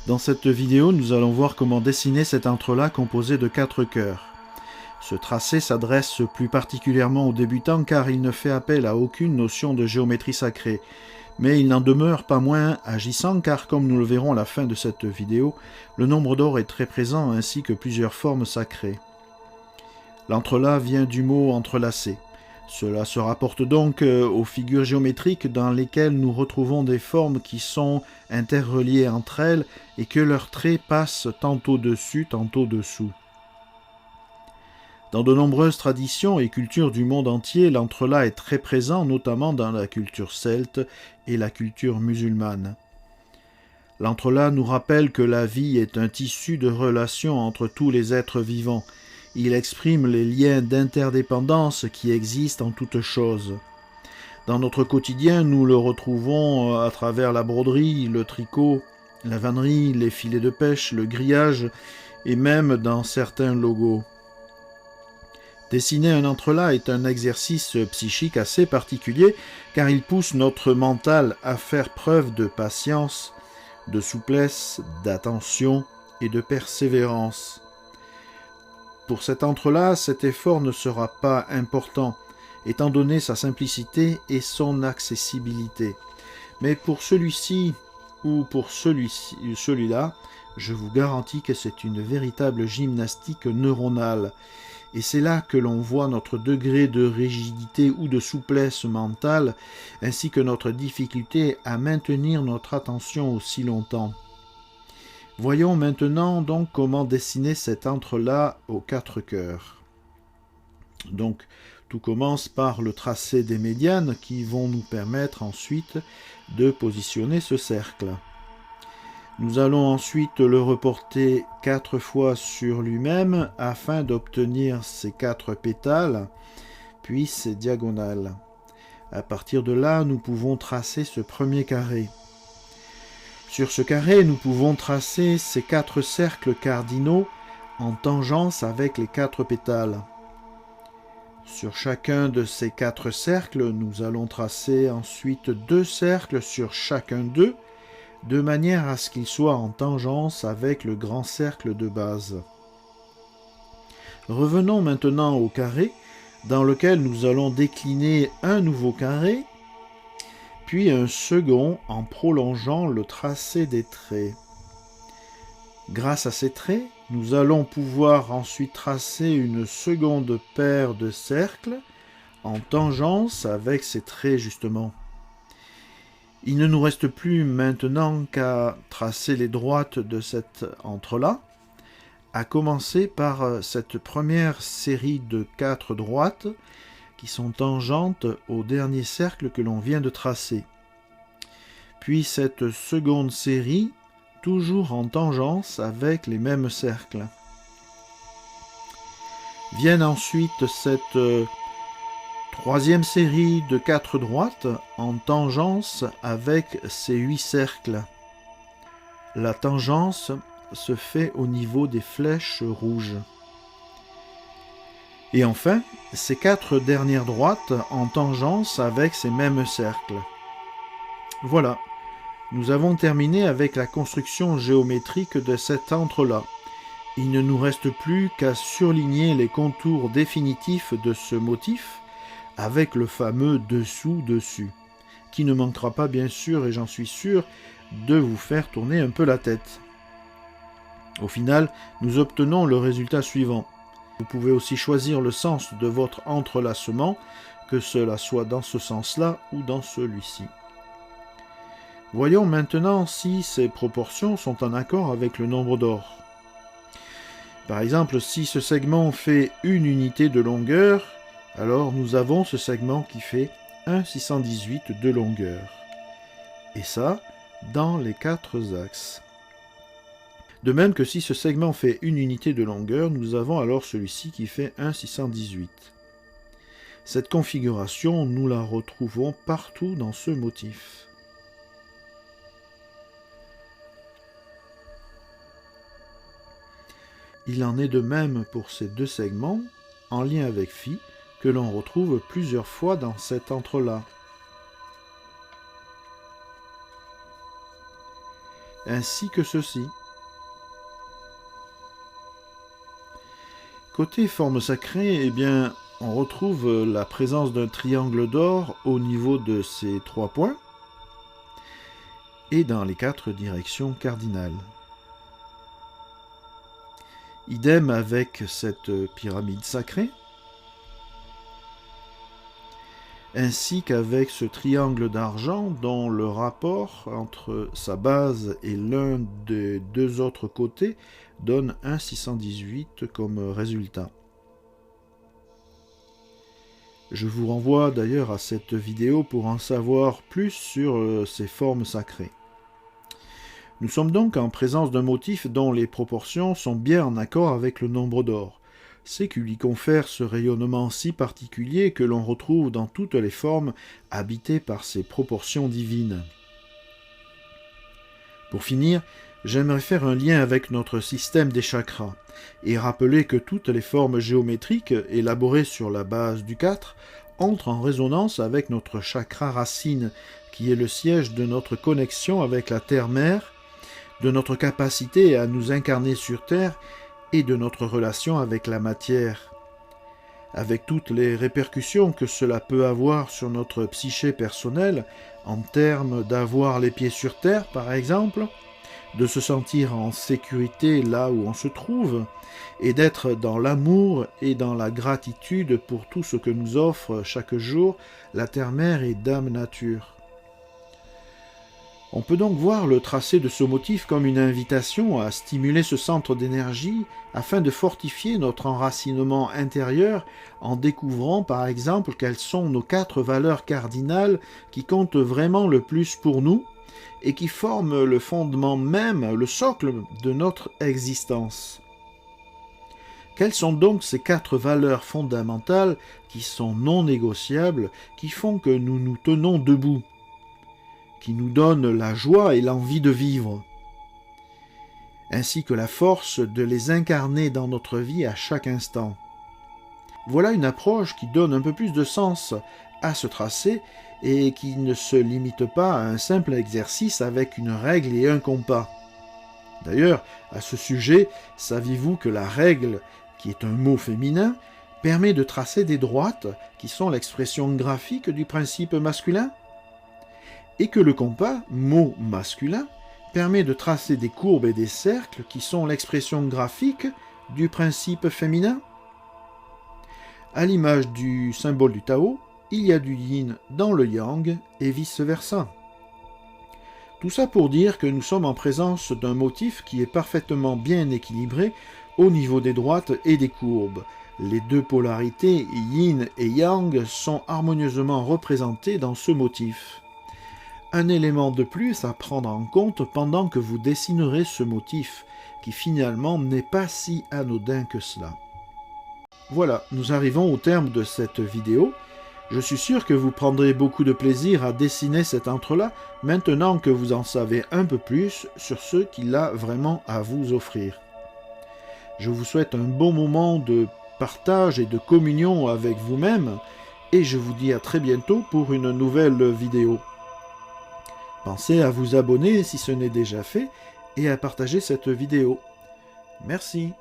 Dans cette vidéo, nous allons voir comment dessiner cet entrelac composé de 4 cœurs. Ce tracé s'adresse plus particulièrement aux débutants car il ne fait appel à aucune notion de géométrie sacrée. Mais il n'en demeure pas moins agissant car, comme nous le verrons à la fin de cette vidéo, le nombre d'or est très présent ainsi que plusieurs formes sacrées. L'entrelac vient du mot entrelacer. Cela se rapporte donc aux figures géométriques dans lesquelles nous retrouvons des formes qui sont interreliées entre elles et que leurs traits passent tantôt dessus, tantôt dessous. Dans de nombreuses traditions et cultures du monde entier, l'entrelac est très présent, notamment dans la culture celte et la culture musulmane. L'entrelac nous rappelle que la vie est un tissu de relations entre tous les êtres vivants. Il exprime les liens d'interdépendance qui existent en toutes choses. Dans notre quotidien, nous le retrouvons à travers la broderie, le tricot, la vannerie, les filets de pêche, le grillage et même dans certains logos. Dessiner un entrelac est un exercice psychique assez particulier car il pousse notre mental à faire preuve de patience, de souplesse, d'attention et de persévérance. Pour cet entrelac, cet effort ne sera pas important, étant donné sa simplicité et son accessibilité. Mais pour celui-ci ou pour celui-là, je vous garantis que c'est une véritable gymnastique neuronale. Et c'est là que l'on voit notre degré de rigidité ou de souplesse mentale, ainsi que notre difficulté à maintenir notre attention aussi longtemps. Voyons maintenant donc comment dessiner cet entrelac aux 4 cœurs. Donc, tout commence par le tracé des médianes qui vont nous permettre ensuite de positionner ce cercle. Nous allons ensuite le reporter 4 fois sur lui-même afin d'obtenir ces 4 pétales, puis ces diagonales. À partir de là, nous pouvons tracer ce premier carré. Sur ce carré, nous pouvons tracer ces 4 cercles cardinaux en tangence avec les 4 pétales. Sur chacun de ces 4 cercles, nous allons tracer ensuite 2 cercles sur chacun d'eux, de manière à ce qu'ils soient en tangence avec le grand cercle de base. Revenons maintenant au carré, dans lequel nous allons décliner un nouveau carré, puis un second en prolongeant le tracé des traits. Grâce à ces traits, nous allons pouvoir ensuite tracer une seconde paire de cercles en tangence avec ces traits justement. Il ne nous reste plus maintenant qu'à tracer les droites de cet entrelac, à commencer par cette première série de 4 droites qui sont tangentes au dernier cercle que l'on vient de tracer. Puis cette seconde série, toujours en tangence avec les mêmes cercles. Viennent ensuite cette troisième série de 4 droites en tangence avec ces 8 cercles. La tangence se fait au niveau des flèches rouges. Et enfin, ces 4 dernières droites en tangence avec ces mêmes cercles. Voilà, nous avons terminé avec la construction géométrique de cet entrelac. Il ne nous reste plus qu'à surligner les contours définitifs de ce motif avec le fameux dessous-dessus, qui ne manquera pas bien sûr, et j'en suis sûr, de vous faire tourner un peu la tête. Au final, nous obtenons le résultat suivant. Vous pouvez aussi choisir le sens de votre entrelacement, que cela soit dans ce sens-là ou dans celui-ci. Voyons maintenant si ces proportions sont en accord avec le nombre d'or. Par exemple, si ce segment fait une unité de longueur, alors nous avons ce segment qui fait 1/618 de longueur. Et ça, dans les 4 axes. De même que si ce segment fait une unité de longueur, nous avons alors celui-ci qui fait 1/618. Cette configuration, nous la retrouvons partout dans ce motif. Il en est de même pour ces 2 segments, en lien avec φ, que l'on retrouve plusieurs fois dans cet entrelac. ainsi que ceci. Côté forme sacrée, eh bien, on retrouve la présence d'un triangle d'or au niveau de ces 3 points et dans les 4 directions cardinales. Idem avec cette pyramide sacrée, ainsi qu'avec ce triangle d'argent dont le rapport entre sa base et l'un des 2 autres côtés donne un 618 comme résultat. Je vous renvoie d'ailleurs à cette vidéo pour en savoir plus sur ces formes sacrées. Nous sommes donc en présence d'un motif dont les proportions sont bien en accord avec le nombre d'or. C'est qui lui confère ce rayonnement si particulier que l'on retrouve dans toutes les formes habitées par ces proportions divines. Pour finir, j'aimerais faire un lien avec notre système des chakras et rappeler que toutes les formes géométriques élaborées sur la base du 4 entrent en résonance avec notre chakra racine, qui est le siège de notre connexion avec la Terre-Mère, de notre capacité à nous incarner sur Terre et de notre relation avec la matière, avec toutes les répercussions que cela peut avoir sur notre psyché personnelle, en termes d'avoir les pieds sur Terre par exemple, de se sentir en sécurité là où on se trouve, et d'être dans l'amour et dans la gratitude pour tout ce que nous offre chaque jour la Terre-Mère et Dame Nature. On peut donc voir le tracé de ce motif comme une invitation à stimuler ce centre d'énergie afin de fortifier notre enracinement intérieur en découvrant par exemple quelles sont nos 4 valeurs cardinales qui comptent vraiment le plus pour nous et qui forment le fondement même, le socle de notre existence. Quelles sont donc ces 4 valeurs fondamentales qui sont non négociables, qui font que nous nous tenons debout, qui nous donnent la joie et l'envie de vivre, ainsi que la force de les incarner dans notre vie à chaque instant? Voilà une approche qui donne un peu plus de sens à ce tracé et qui ne se limite pas à un simple exercice avec une règle et un compas. D'ailleurs, à ce sujet, saviez-vous que la règle, qui est un mot féminin, permet de tracer des droites qui sont l'expression graphique du principe masculin ? Et que le compas, mot masculin, permet de tracer des courbes et des cercles qui sont l'expression graphique du principe féminin. À l'image du symbole du Tao, il y a du yin dans le yang et vice-versa. Tout ça pour dire que nous sommes en présence d'un motif qui est parfaitement bien équilibré au niveau des droites et des courbes. Les 2 polarités, yin et yang, sont harmonieusement représentées dans ce motif. Un élément de plus à prendre en compte pendant que vous dessinerez ce motif, qui finalement n'est pas si anodin que cela. Voilà, nous arrivons au terme de cette vidéo. Je suis sûr que vous prendrez beaucoup de plaisir à dessiner cet entrelac, maintenant que vous en savez un peu plus sur ce qu'il a vraiment à vous offrir. Je vous souhaite un bon moment de partage et de communion avec vous-même, et je vous dis à très bientôt pour une nouvelle vidéo. Pensez à vous abonner si ce n'est déjà fait et à partager cette vidéo. Merci.